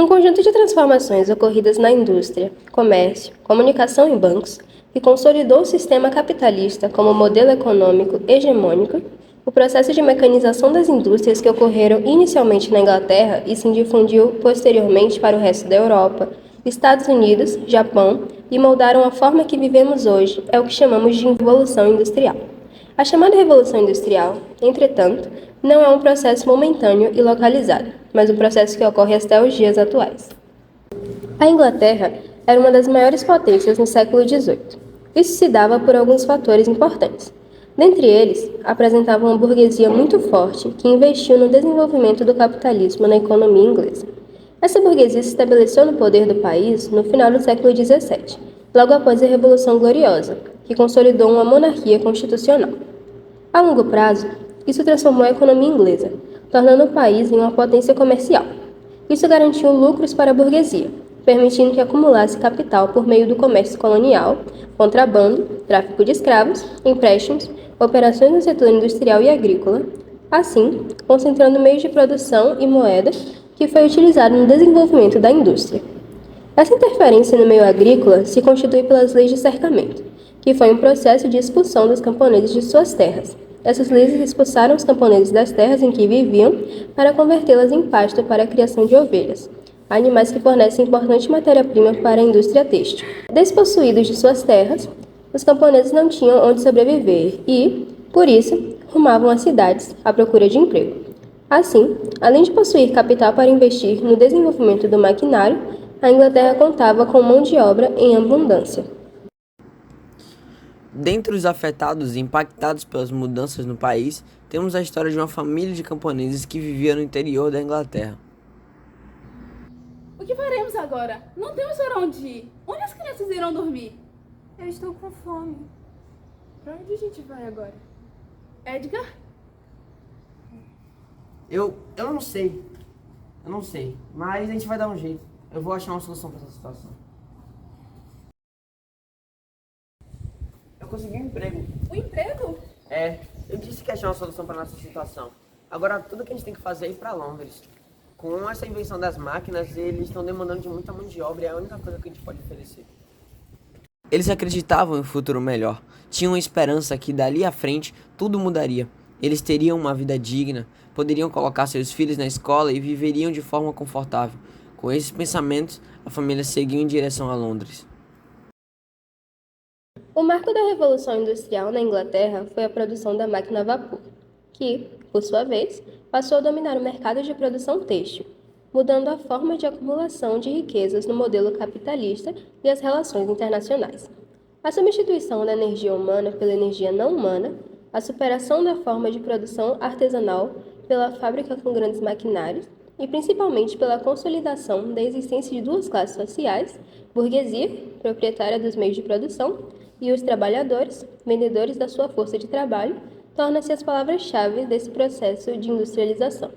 Um conjunto de transformações ocorridas na indústria, comércio, comunicação e bancos, que consolidou o sistema capitalista como modelo econômico hegemônico, o processo de mecanização das indústrias que ocorreram inicialmente na Inglaterra e se difundiu posteriormente para o resto da Europa, Estados Unidos, Japão e moldaram a forma que vivemos hoje é o que chamamos de Revolução Industrial. A chamada Revolução Industrial, entretanto, não é um processo momentâneo e localizado, mas um processo que ocorre até os dias atuais. A Inglaterra era uma das maiores potências no século XVIII. Isso se dava por alguns fatores importantes. Dentre eles, apresentava uma burguesia muito forte que investiu no desenvolvimento do capitalismo na economia inglesa. Essa burguesia se estabeleceu no poder do país no final do século XVII, logo após a Revolução Gloriosa, que consolidou uma monarquia constitucional. A longo prazo, isso transformou a economia inglesa, tornando o país em uma potência comercial. Isso garantiu lucros para a burguesia, permitindo que acumulasse capital por meio do comércio colonial, contrabando, tráfico de escravos, empréstimos, operações no setor industrial e agrícola, assim, concentrando meios de produção e moeda que foi utilizado no desenvolvimento da indústria. Essa interferência no meio agrícola se constitui pelas leis de cercamento, que foi um processo de expulsão dos camponeses de suas terras. Essas leis expulsaram os camponeses das terras em que viviam para convertê-las em pasto para a criação de ovelhas, animais que fornecem importante matéria-prima para a indústria têxtil. Despossuídos de suas terras, os camponeses não tinham onde sobreviver e, por isso, rumavam às cidades à procura de emprego. Assim, além de possuir capital para investir no desenvolvimento do maquinário, a Inglaterra contava com mão de obra em abundância. Dentre os afetados e impactados pelas mudanças no país, temos a história de uma família de camponeses que vivia no interior da Inglaterra. O que faremos agora? Não temos para onde ir. Onde as crianças irão dormir? Eu estou com fome. Para onde a gente vai agora? Edgar? Eu não sei. Eu não sei. Mas a gente vai dar um jeito. Eu vou achar uma solução para essa situação. Eu consegui um emprego. O emprego? Eu disse que ia achar uma solução para nossa situação. Agora, tudo que a gente tem que fazer é ir para Londres. Com essa invenção das máquinas, eles estão demandando de muita mão de obra e é a única coisa que a gente pode oferecer. Eles acreditavam em um futuro melhor, tinham esperança que dali à frente tudo mudaria. Eles teriam uma vida digna, poderiam colocar seus filhos na escola e viveriam de forma confortável. Com esses pensamentos, a família seguiu em direção a Londres. O marco da Revolução Industrial na Inglaterra foi a produção da máquina a vapor, que, por sua vez, passou a dominar o mercado de produção têxtil, mudando a forma de acumulação de riquezas no modelo capitalista e as relações internacionais. A substituição da energia humana pela energia não humana, a superação da forma de produção artesanal pela fábrica com grandes maquinários e principalmente pela consolidação da existência de duas classes sociais, burguesia, proprietária dos meios de produção, e os trabalhadores, vendedores da sua força de trabalho, tornam-se as palavras-chave desse processo de industrialização.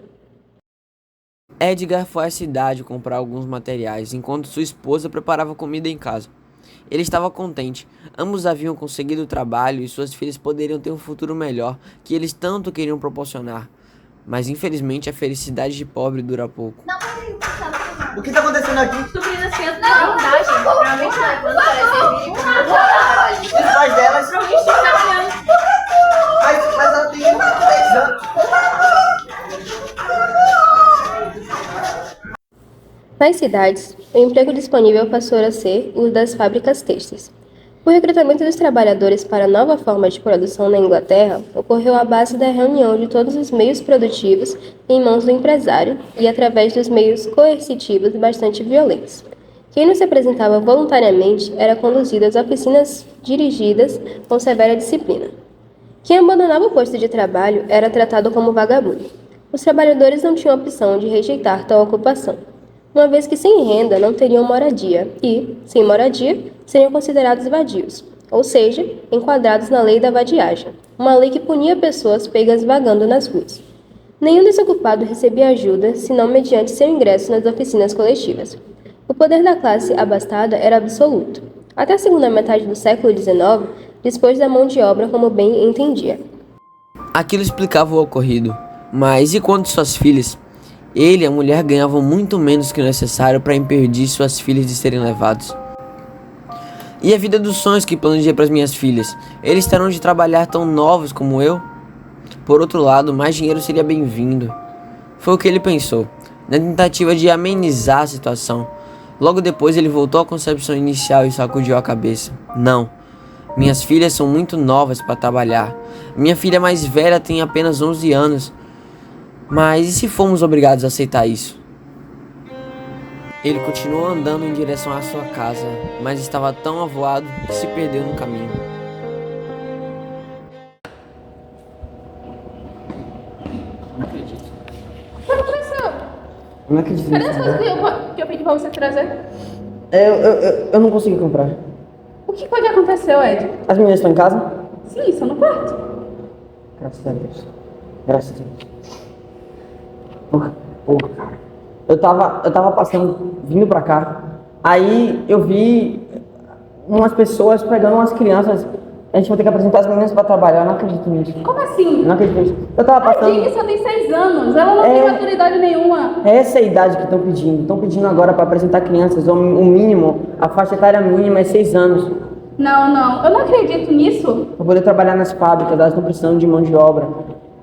Edgar foi à cidade comprar alguns materiais, enquanto sua esposa preparava comida em casa. Ele estava contente, ambos haviam conseguido o trabalho e suas filhas poderiam ter um futuro melhor que eles tanto queriam proporcionar. Mas infelizmente a felicidade de pobre dura pouco. O que está acontecendo aqui? Suprindo as crianças da faculdade. Provavelmente levando para servir como trabalho. Os pais delas. Mas ela tem 10 anos. Nas cidades, o emprego disponível passou a ser o das fábricas têxteis. O recrutamento dos trabalhadores para a nova forma de produção na Inglaterra ocorreu à base da reunião de todos os meios produtivos em mãos do empresário e através dos meios coercitivos bastante violentos. Quem não se apresentava voluntariamente era conduzido às oficinas dirigidas com severa disciplina. Quem abandonava o posto de trabalho era tratado como vagabundo. Os trabalhadores não tinham opção de rejeitar tal ocupação, uma vez que sem renda não teriam moradia e, sem moradia, seriam considerados vadios, ou seja, enquadrados na lei da vadiagem, uma lei que punia pessoas pegas vagando nas ruas. Nenhum desocupado recebia ajuda, senão mediante seu ingresso nas oficinas coletivas. O poder da classe abastada era absoluto. Até a segunda metade do século XIX, dispôs da mão de obra como bem entendia. Aquilo explicava o ocorrido, mas e quanto suas filhas? Ele e a mulher ganhavam muito menos que o necessário para impedir suas filhas de serem levados. E a vida dos sonhos que planejei para as minhas filhas? Eles terão de trabalhar tão novos como eu? Por outro lado, mais dinheiro seria bem-vindo. Foi o que ele pensou, na tentativa de amenizar a situação. Logo depois ele voltou à concepção inicial e sacudiu a cabeça. Não, minhas filhas são muito novas para trabalhar. Minha filha mais velha tem apenas 11 anos. Mas e se fomos obrigados a aceitar isso? Ele continuou andando em direção à sua casa, mas estava tão avoado que se perdeu no caminho. Não acredito. O que aconteceu? Não acredito. Cadê as coisas que eu pedi pra você trazer? Eu não consegui comprar. O que foi que aconteceu, Ed? As meninas estão em casa? Sim, estão no quarto. Graças a Deus. Graças a Deus. Porra, cara. Eu tava passando, vindo pra cá. Aí eu vi umas pessoas pegando umas crianças. A gente vai ter que apresentar as meninas pra trabalhar. Eu não acredito nisso. Como assim? Não acredito nisso. Eu tava A passando. Jenny só tem 6 anos. Ela não tem maturidade nenhuma. Essa é a idade que estão pedindo. Estão pedindo agora para apresentar crianças. O mínimo, a faixa etária mínima é 6 anos. Não. Eu não acredito nisso. Para poder trabalhar nas fábricas, elas estão precisando de mão de obra.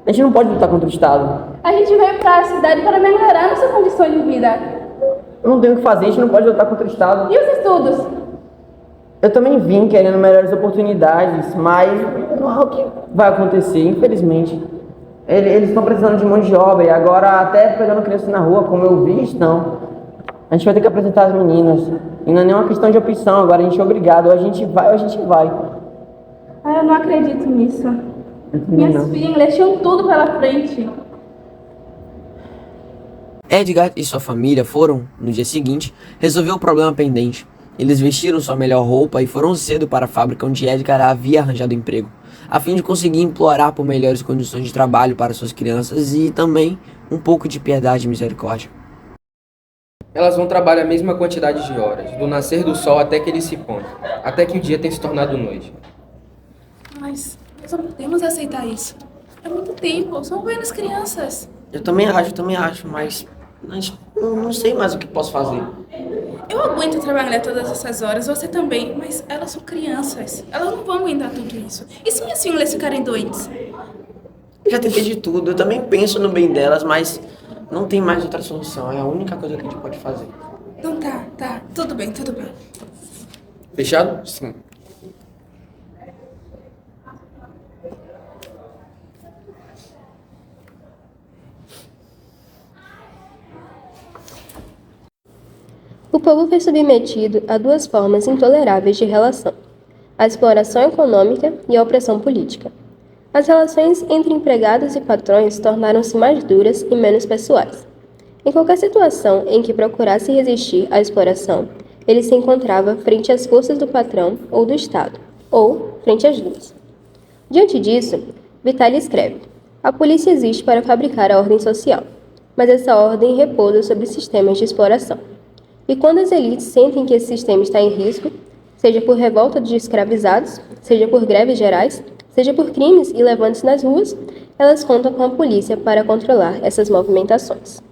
A gente não pode lutar contra o Estado. A gente veio pra cidade para melhorar nossa condição de vida. Eu não tenho o que fazer, a gente não pode lutar contra o Estado. E os estudos? Eu também vim querendo melhores oportunidades, mas não é o que vai acontecer, infelizmente. Eles estão precisando de mão de obra e agora até pegando crianças na rua, como eu vi, estão. A gente vai ter que apresentar as meninas. E não é nenhuma questão de opção, agora a gente é obrigado. Ou a gente vai ou a gente vai. Ah, eu não acredito nisso. Minhas Não. filhas tinham tudo pela frente. Edgar e sua família foram, no dia seguinte, resolver o problema pendente. Eles vestiram sua melhor roupa e foram cedo para a fábrica onde Edgar havia arranjado emprego, a fim de conseguir implorar por melhores condições de trabalho para suas crianças e também um pouco de piedade e misericórdia. Elas vão trabalhar a mesma quantidade de horas, do nascer do sol até que ele se ponha, até que o dia tenha se tornado noite. Mas nós não podemos aceitar isso. É muito tempo, são apenas crianças. Eu também acho, mas não sei mais o que posso fazer. Eu aguento trabalhar todas essas horas, você também, mas elas são crianças. Elas não vão aguentar tudo isso. E se minhas filhas ficarem doentes? Eu já tentei de tudo, eu também penso no bem delas, mas não tem mais outra solução. É a única coisa que a gente pode fazer. Então tá, tudo bem. Fechado? Sim. O povo foi submetido a duas formas intoleráveis de relação: a exploração econômica e a opressão política. As relações entre empregados e patrões tornaram-se mais duras e menos pessoais. Em qualquer situação em que procurasse resistir à exploração, ele se encontrava frente às forças do patrão ou do Estado, ou frente às duas. Diante disso, Vitali escreve: a polícia existe para fabricar a ordem social, mas essa ordem repousa sobre sistemas de exploração. E quando as elites sentem que esse sistema está em risco, seja por revolta de escravizados, seja por greves gerais, seja por crimes e levantes nas ruas, elas contam com a polícia para controlar essas movimentações.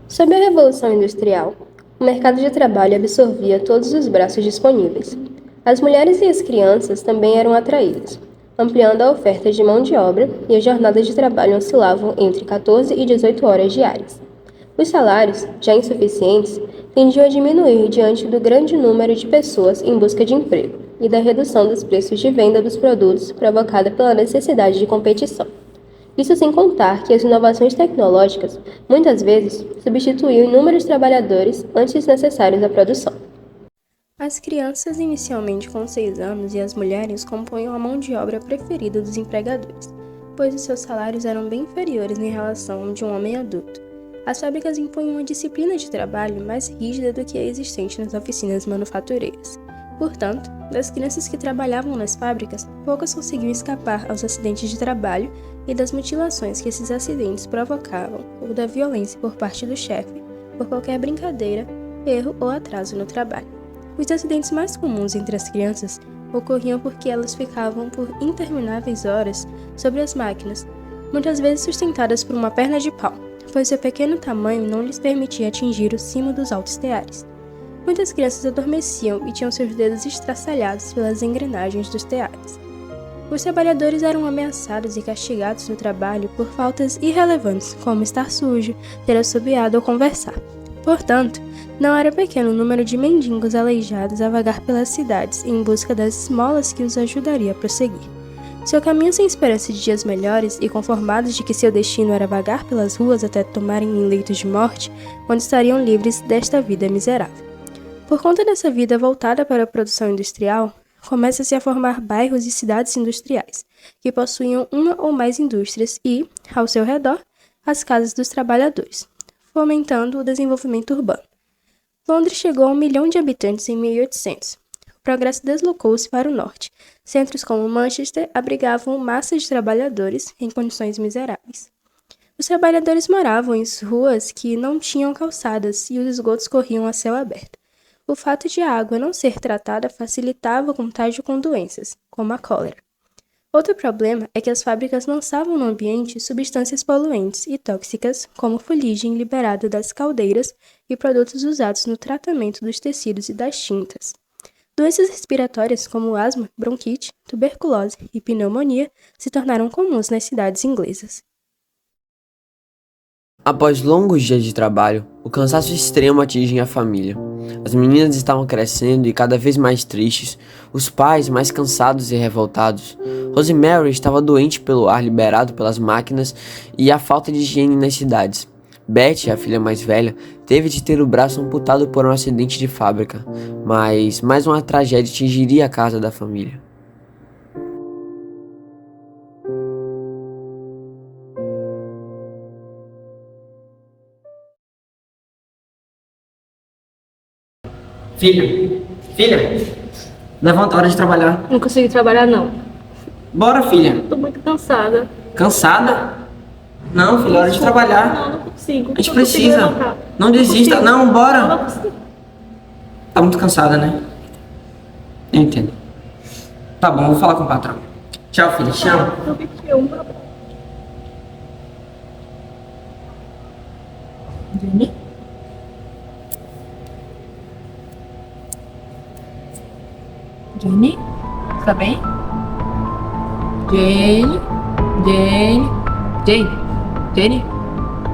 Sob a Revolução Industrial, o mercado de trabalho absorvia todos os braços disponíveis. As mulheres e as crianças também eram atraídas, ampliando a oferta de mão de obra, e as jornadas de trabalho oscilavam entre 14 e 18 horas diárias. Os salários, já insuficientes, tendiam a diminuir diante do grande número de pessoas em busca de emprego e da redução dos preços de venda dos produtos provocada pela necessidade de competição. Isso sem contar que as inovações tecnológicas, muitas vezes, substituíam inúmeros trabalhadores antes necessários à produção. As crianças inicialmente com 6 anos e as mulheres compunham a mão de obra preferida dos empregadores, pois os seus salários eram bem inferiores em relação ao de um homem adulto. As fábricas impunham uma disciplina de trabalho mais rígida do que a existente nas oficinas manufatureiras. Portanto, das crianças que trabalhavam nas fábricas, poucas conseguiam escapar aos acidentes de trabalho e das mutilações que esses acidentes provocavam, ou da violência por parte do chefe, por qualquer brincadeira, erro ou atraso no trabalho. Os acidentes mais comuns entre as crianças ocorriam porque elas ficavam por intermináveis horas sobre as máquinas, muitas vezes sustentadas por uma perna de pau, pois seu pequeno tamanho não lhes permitia atingir o cimo dos altos teares. Muitas crianças adormeciam e tinham seus dedos estraçalhados pelas engrenagens dos teares. Os trabalhadores eram ameaçados e castigados no trabalho por faltas irrelevantes, como estar sujo, ter assobiado ou conversar. Portanto, não era pequeno o número de mendigos aleijados a vagar pelas cidades em busca das esmolas que os ajudaria a prosseguir. Seu caminho sem esperança de dias melhores e conformados de que seu destino era vagar pelas ruas até tomarem em leitos de morte, onde estariam livres desta vida miserável. Por conta dessa vida voltada para a produção industrial, começa-se a formar bairros e cidades industriais, que possuíam uma ou mais indústrias e, ao seu redor, as casas dos trabalhadores, fomentando o desenvolvimento urbano. Londres chegou a 1 milhão de habitantes em 1800. O progresso deslocou-se para o norte. Centros como Manchester abrigavam massas de trabalhadores em condições miseráveis. Os trabalhadores moravam em ruas que não tinham calçadas e os esgotos corriam a céu aberto. O fato de a água não ser tratada facilitava o contágio com doenças, como a cólera. Outro problema é que as fábricas lançavam no ambiente substâncias poluentes e tóxicas, como fuligem liberada das caldeiras e produtos usados no tratamento dos tecidos e das tintas. Doenças respiratórias como asma, bronquite, tuberculose e pneumonia se tornaram comuns nas cidades inglesas. Após longos dias de trabalho, o cansaço extremo atinge a família. As meninas estavam crescendo e cada vez mais tristes, os pais mais cansados e revoltados. Rosemary estava doente pelo ar liberado pelas máquinas e a falta de higiene nas cidades. Betty, a filha mais velha, teve de ter o braço amputado por um acidente de fábrica, mas mais uma tragédia atingiria a casa da família. Filha, levanta, hora de trabalhar. Não consigo trabalhar, não. Bora, filha. Tô muito cansada. Cansada? Não, filha, hora de trabalhar. Não, não consigo. A gente Não consigo precisa. levantar. Não desista, consigo. não, bora. Não consigo. Tá muito cansada, né? Eu entendo. Tá bom, vou falar com o patrão. Tchau, filha, te amo. Eu vi que eu... Jenny? Jenny? Tá bem? Jenny? Jenny? Jenny? Jenny?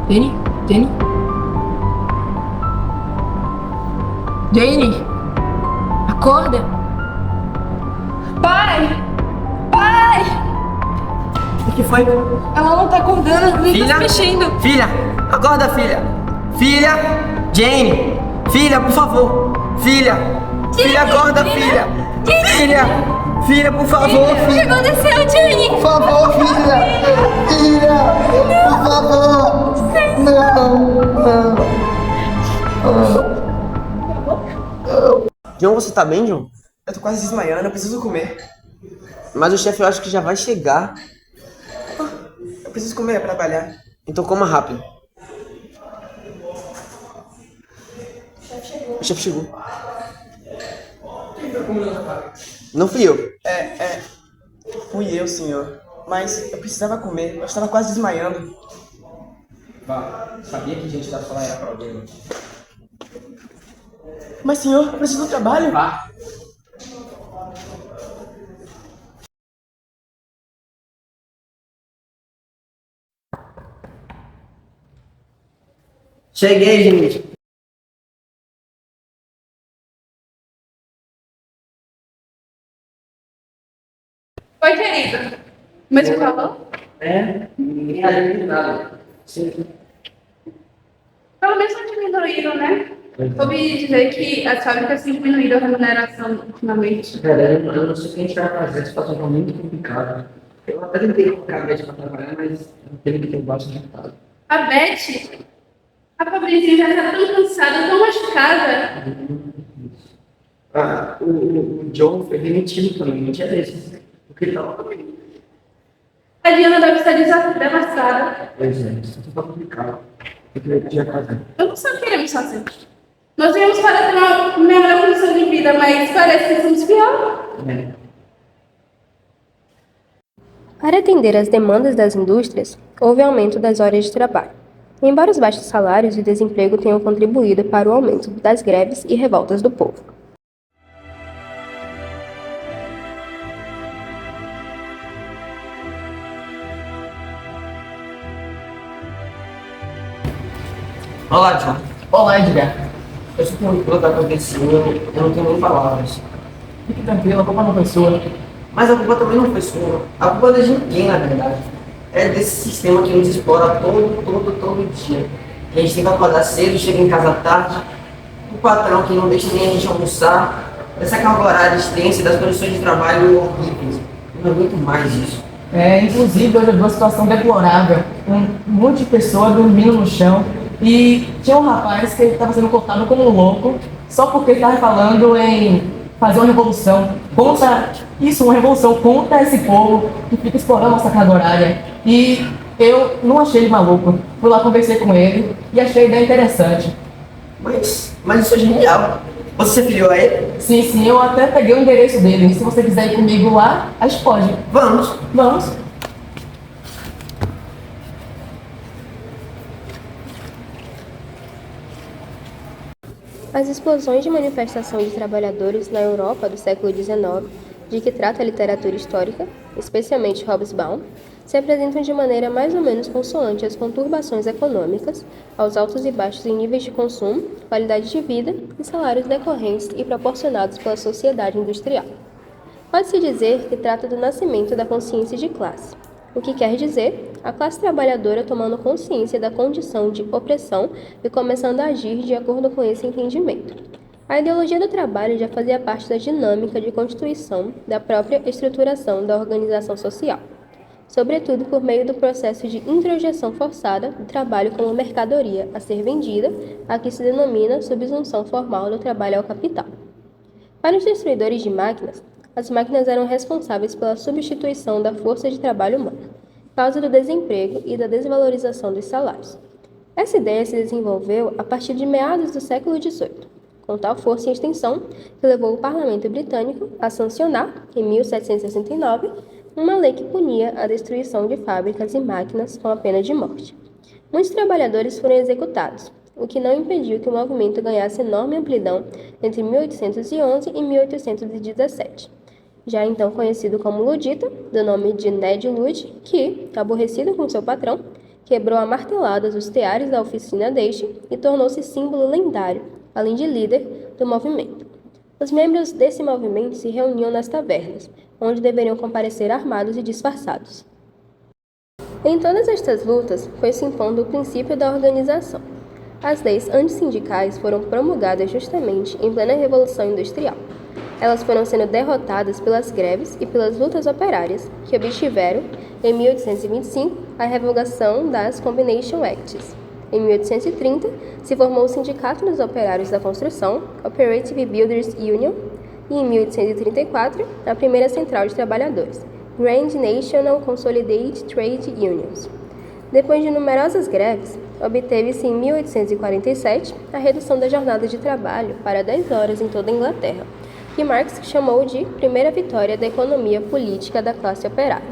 Jenny? Jenny? Jenny? Acorda! Pai! Pai! O que foi? Ela não tá acordando, nem tá Filha? se mexendo. Filha, acorda, filha. Filha, Jane. Filha, por favor. Filha. Filha, acorda, filha. Filha, por favor, O que filha. aconteceu, Jenny? Por favor, filha. Filha, por favor. Não. John, você tá bem, John? Eu tô quase desmaiando, eu preciso comer. Mas o chefe eu acho que já vai chegar. Eu preciso comer pra trabalhar. Então coma rápido. O chefe chegou. Não fui eu. Fui eu, senhor. Mas eu precisava comer, eu estava quase desmaiando. Sabia que gente da sala era problema. Mas, senhor, eu preciso do trabalho. Cheguei, gente. Oi, querido. Mesmo valor? Ninguém ajuda nada. Pelo menos não diminuíram, né? Ouvi dizer que as fábricas têm diminuído a remuneração ultimamente. Eu não sei o que a gente vai fazer, esse patrão tá muito complicado. Eu até tentei colocar a Beth pra trabalhar, mas teve que ter um baixo resultado. A Beth, a pobrezinha já tá tão cansada, tão machucada. O John foi demitido também, não tinha desses. Porque ele tava comigo. A Diana deve estar devastada. Pois é, isso tá complicado. Tem que ver o que já fazer. Eu não sei o que queremos fazer. Nós viemos para ter uma melhor condição de vida, mas parece que estamos pior. Para atender às demandas das indústrias, houve aumento das horas de trabalho. embora os baixos salários e desemprego tenham contribuído para o aumento das greves e revoltas do povo. Olá, John. Olá, Edgar. Eu sinto muito pelo que aconteceu, eu não tenho nem palavras. Fique tranquilo, a culpa não foi sua. Mas a culpa também não foi sua. A culpa é de ninguém, na verdade. É desse sistema que nos explora todo dia. Que a gente tem que acordar cedo, chega em casa tarde. O patrão que não deixa nem a gente almoçar. Dessa carga horária extensa, das condições de trabalho horríveis. Eu não aguento mais isso. Inclusive, hoje eu vi uma situação deplorável. Um monte de pessoas dormindo no chão. E tinha um rapaz que estava sendo cortado como um louco, só porque estava falando em fazer uma revolução contra isso, uma revolução contra esse povo que fica explorando nossa carga horária. E eu não achei ele maluco. Fui lá, conversei com ele e achei a ideia interessante. Mas isso é genial. Você se filiou a ele? Sim, eu até peguei o endereço dele. Se você quiser ir comigo lá, a gente pode. Vamos. As explosões de manifestação de trabalhadores na Europa do século XIX, de que trata a literatura histórica, especialmente Hobsbawm, se apresentam de maneira mais ou menos consoante às conturbações econômicas, aos altos e baixos em níveis de consumo, qualidade de vida e salários decorrentes e proporcionados pela sociedade industrial. Pode-se dizer que trata do nascimento da consciência de classe, o que quer dizer a classe trabalhadora tomando consciência da condição de opressão e começando a agir de acordo com esse entendimento. A ideologia do trabalho já fazia parte da dinâmica de constituição da própria estruturação da organização social, sobretudo por meio do processo de introjeção forçada do trabalho como mercadoria a ser vendida, a que se denomina subsunção formal do trabalho ao capital. Para os destruidores de máquinas, as máquinas eram responsáveis pela substituição da força de trabalho humana, causa do desemprego e da desvalorização dos salários. Essa ideia se desenvolveu a partir de meados do século XVIII, com tal força e extensão que levou o parlamento britânico a sancionar, em 1769, uma lei que punia a destruição de fábricas e máquinas com a pena de morte. Muitos trabalhadores foram executados, o que não impediu que o movimento ganhasse enorme amplidão entre 1811 e 1817. Já então conhecido como Ludita, do nome de Ned Ludd, que, aborrecido com seu patrão, quebrou a marteladas os teares da oficina deste e tornou-se símbolo lendário, além de líder do movimento. Os membros desse movimento se reuniam nas tavernas, onde deveriam comparecer armados e disfarçados. Em todas estas lutas, foi se impondo o princípio da organização. As leis antissindicais foram promulgadas justamente em plena Revolução Industrial. Elas foram sendo derrotadas pelas greves e pelas lutas operárias, que obtiveram, em 1825, a revogação das Combination Acts. Em 1830, se formou o Sindicato dos Operários da Construção, Operative Builders Union, e em 1834, a primeira Central de Trabalhadores, Grand National Consolidated Trade Unions. Depois de numerosas greves, obteve-se em 1847 a redução da jornada de trabalho para 10 horas em toda a Inglaterra, que Marx chamou de primeira vitória da economia política da classe operária.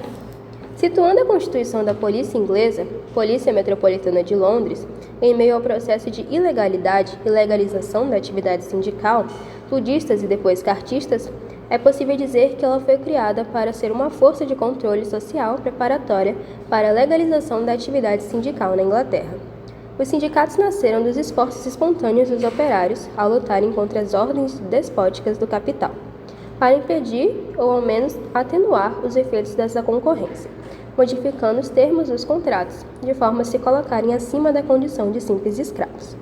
Situando a constituição da polícia inglesa, Polícia Metropolitana de Londres, em meio ao processo de ilegalidade e legalização da atividade sindical, ludistas e depois cartistas, é possível dizer que ela foi criada para ser uma força de controle social preparatória para a legalização da atividade sindical na Inglaterra. Os sindicatos nasceram dos esforços espontâneos dos operários ao lutarem contra as ordens despóticas do capital, para impedir ou ao menos atenuar os efeitos dessa concorrência, modificando os termos dos contratos, de forma a se colocarem acima da condição de simples escravos.